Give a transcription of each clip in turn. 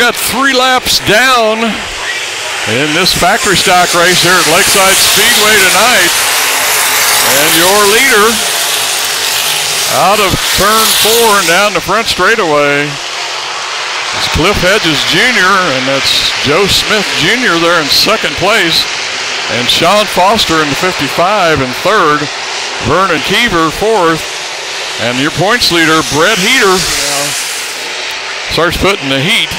set 3 laps down in this factory stock race here at Lakeside Speedway tonight. And your leader out of turn 4 and down the front straightaway is Cliff Hedges Jr., and that's Joe Smith Jr. there in second place, and Sean Foster in the 55 in third, Vernon Keever fourth, and your points leader, Brett Heater, starts putting the heat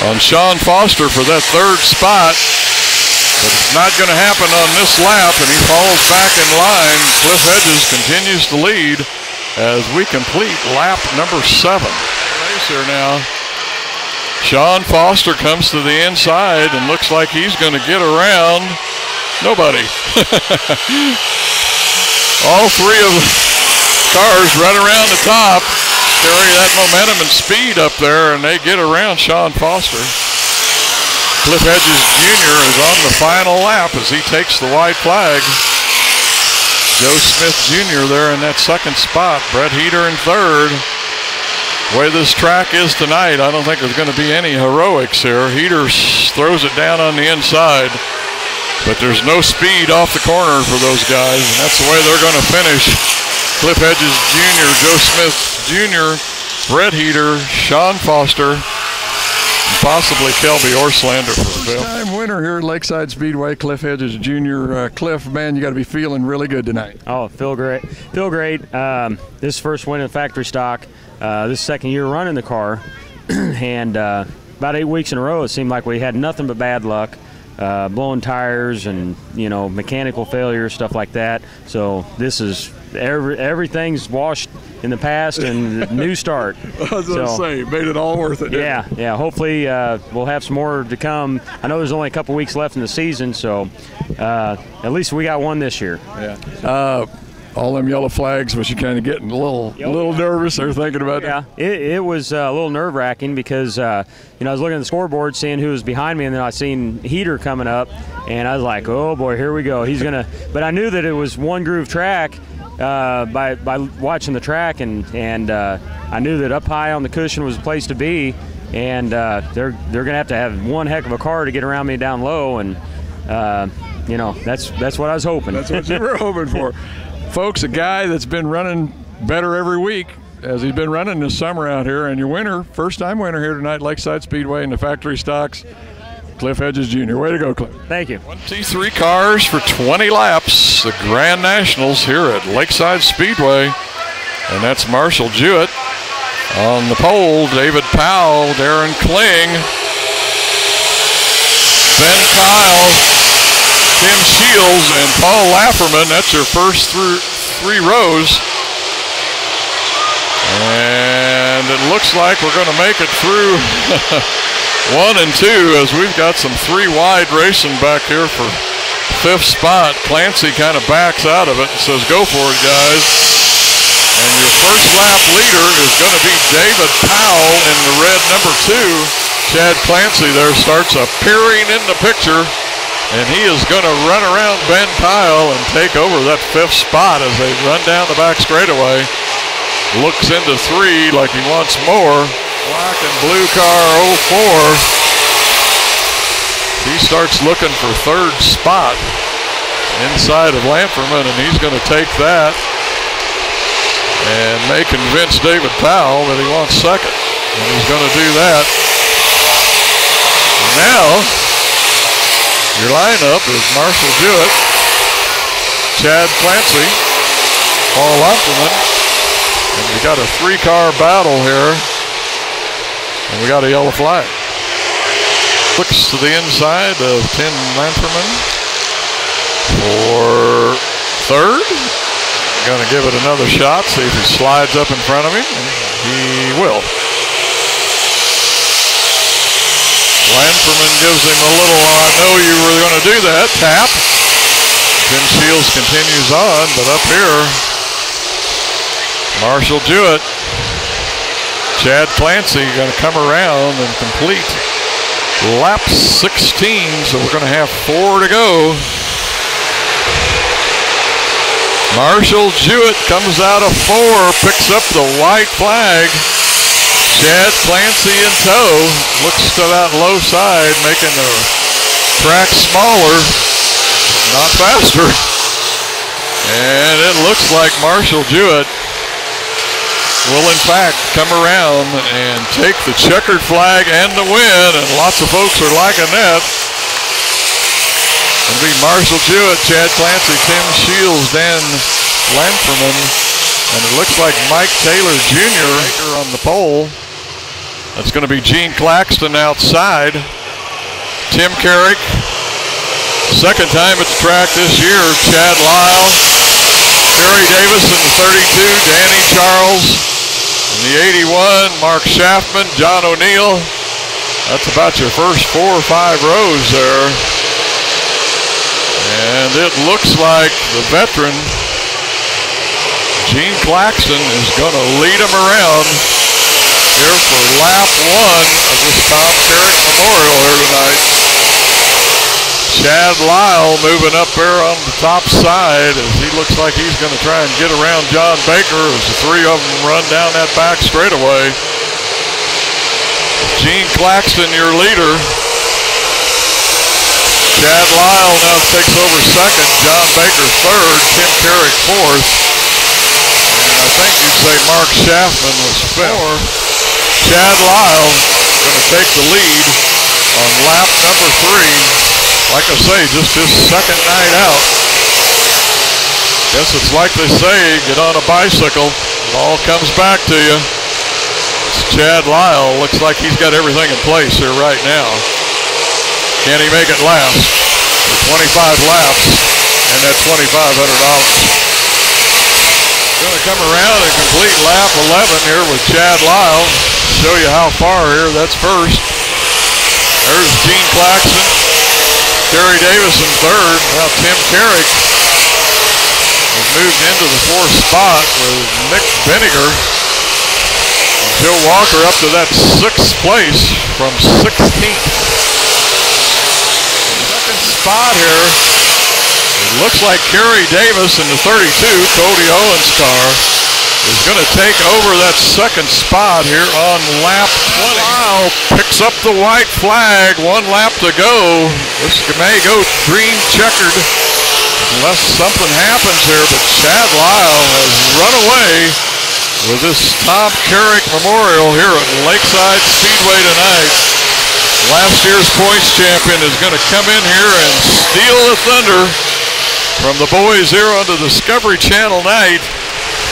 on Sean Foster for that third spot. But it's not going to happen on this lap, and he falls back in line. Cliff Hedges continues to lead as we complete lap number 7. Race here now. Sean Foster comes to the inside and looks like he's going to get around nobody. All 3 of the cars right around the top carry that momentum and speed up there, and they get around Sean Foster. Cliff Hedges Jr. is on the final lap as he takes the white flag. Joe Smith Jr. there in that second spot. Brett Heater in third. The way this track is tonight, I don't think there's going to be any heroics here. Heater throws it down on the inside, but there's no speed off the corner for those guys, and that's the way they're going to finish. Cliff Hedges Jr., Joe Smith Jr., Brett Heater, Sean Foster, possibly Kelby Orslander for the fifth. Time winner here at Lakeside Speedway, Cliff Hedges Jr. Cliff, man, you got to be feeling really good tonight. Oh, feel great. Feel great. This first win in factory stock. This second year running the car, and about 8 weeks in a row, it seemed like we had nothing but bad luck, blowing tires and mechanical failures, stuff like that. So this is everything's washed in the past and new start. I was going to say, made it all worth it. Yeah. Hopefully we'll have some more to come. I know there's only a couple weeks left in the season, so at least we got one this year. Yeah. All them yellow flags, was you kind of getting a little nervous or thinking about it? Yeah, it was a little nerve-wracking because I was looking at the scoreboard, seeing who was behind me, and then I seen Heater coming up, and I was like, oh boy, here we go. He's gonna. But I knew that it was one groove track by watching the track, and I knew that up high on the cushion was the place to be, and they're gonna have one heck of a car to get around me down low, and that's what I was hoping. That's what you were hoping for. Folks, a guy that's been running better every week as he's been running this summer out here, and your winner, first-time winner here tonight, Lakeside Speedway in the factory stocks, Cliff Hedges Jr. Way to go, Cliff. Thank you. 23 cars for 20 laps, the Grand Nationals here at Lakeside Speedway, and that's Marshall Jewett. On the pole, David Powell, Darren Kling, Ben Kyle, Tim Shields, and Paul Lafferman. That's your first 3 rows. And it looks like we're going to make it through 1 and 2 as we've got some 3 wide racing back here for 5th spot. Clancy kind of backs out of it and says, go for it, guys. And your first lap leader is going to be David Powell in the red number 2. Chad Clancy there starts appearing in the picture. And he is going to run around Ben Kyle and take over that 5th spot as they run down the back straightaway. Looks into 3 like he wants more. Black and blue car 04. He starts looking for 3rd spot inside of Lamperman, and he's going to take that and may convince David Powell that he wants 2nd. And he's going to do that. And now, your lineup is Marshall Jewett, Chad Clancy, Paul Lamperman, and we got a 3-car battle here, and we got a yellow flag. Looks to the inside of Tim Lamperman for 3rd. Going to give it another shot, see if he slides up in front of him, and he will. Lamperman gives him a little, I know you were going to do that, tap. Tim Shields continues on, but up here, Marshall Jewett, Chad Clancy going to come around and complete lap 16, so we're going to have 4 to go. Marshall Jewett comes out of 4, picks up the white flag. Chad Clancy in tow. Looks to that low side, making the track smaller, not faster. And it looks like Marshall Jewett will in fact come around and take the checkered flag and the win, and lots of folks are liking that. It'll be Marshall Jewett, Chad Clancy, Tim Shields, Dan Lanferman, and it looks like Mike Taylor Jr. on the pole. That's going to be Gene Claxton outside. Tim Carrick, second time at the track this year. Chad Lyle, Terry Davis in the 32, Danny Charles in the 81, Mark Schaffman, John O'Neill. That's about your first 4 or 5 rows there. And it looks like the veteran, Gene Claxton, is going to lead him around here for lap 1 of this Tom Carrick Memorial here tonight. Chad Lyle moving up there on the top side as he looks like he's going to try and get around John Baker as the 3 of them run down that back straightaway. Gene Claxton, your leader. Chad Lyle now takes over second. John Baker third. Tim Carrick fourth. And I think you'd say Mark Schaffman was fifth. Chad Lyle going to take the lead on lap number 3. Like I say, just his second night out. Guess it's like they say, get on a bicycle, it all comes back to you. It's Chad Lyle. Looks like he's got everything in place here right now. Can he make it last for 25 laps and that $2,500? Going to come around and complete lap 11 here with Chad Lyle. Show you how far here. That's first. There's Gene Claxton, Terry Davis in third. Now Tim Carrick has moved into the 4th spot with Nick Benninger. And Joe Walker up to that 6th place from 16th. Second spot here. It looks like Kerry Davis in the 32, Cody Owens' car, is going to take over that second spot here on lap 20. Lyle picks up the white flag, 1 lap to go. This may go green checkered unless something happens here, but Chad Lyle has run away with this Tom Carrick Memorial here at Lakeside Speedway tonight. Last year's points champion is going to come in here and steal the thunder from the boys here on the Discovery Channel night.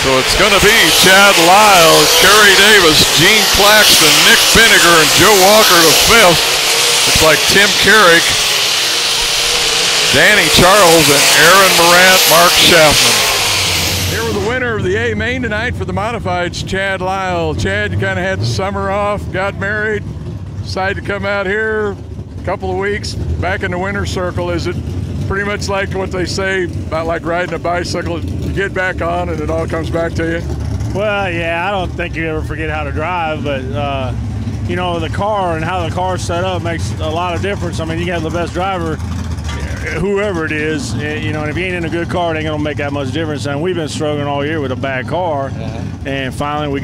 So it's going to be Chad Lyle, Kerry Davis, Gene Claxton, Nick Benninger, and Joe Walker to 5th. Looks like Tim Carrick, Danny Charles, and Aaron Morant, Mark Schaffman. Here with the winner of the A main tonight for the modifieds, Chad Lyle. Chad, you kind of had the summer off, got married, decided to come out here a couple of weeks, back in the winner's circle. Is it pretty much like what they say about like riding a bicycle? You get back on and it all comes back to you? Well, yeah, I don't think you ever forget how to drive, but you know, the car and how the car's set up makes a lot of difference. I mean, you can have the best driver, whoever it is, you know, and if you ain't in a good car, it ain't gonna make that much difference. And we've been struggling all year with a bad car, and finally we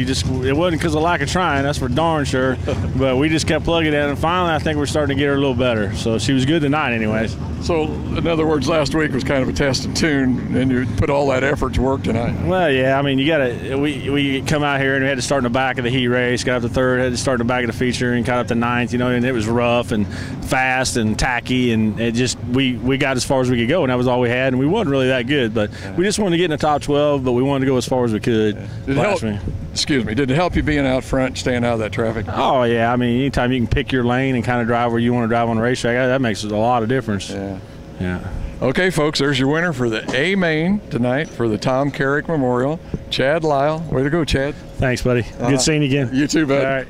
just, it wasn't because of lack of trying, that's for darn sure, but we just kept plugging in, and finally I think we're starting to get her a little better. So she was good tonight anyways. So, in other words, last week was kind of a test and tune, and you put all that effort to work tonight. Well, yeah, I mean, you gotta, we come out here and we had to start in the back of the heat race, got up to 3rd, had to start in the back of the feature, and got up to 9th, you know, and it was rough and fast and tacky, and it just, we got as far as we could go, and that was all we had, and we wasn't really that good, but we just wanted to get in the top 12, but we wanted to go as far as we could. Did it help you being out front, staying out of that traffic? Oh, yeah, I mean, anytime you can pick your lane and kind of drive where you want to drive on the racetrack, that makes a lot of difference. Yeah. Okay, folks, there's your winner for the A main tonight for the Tom Carrick Memorial, Chad Lyle. Way to go, Chad. Thanks, buddy. Good seeing you again. You too, bud. All right.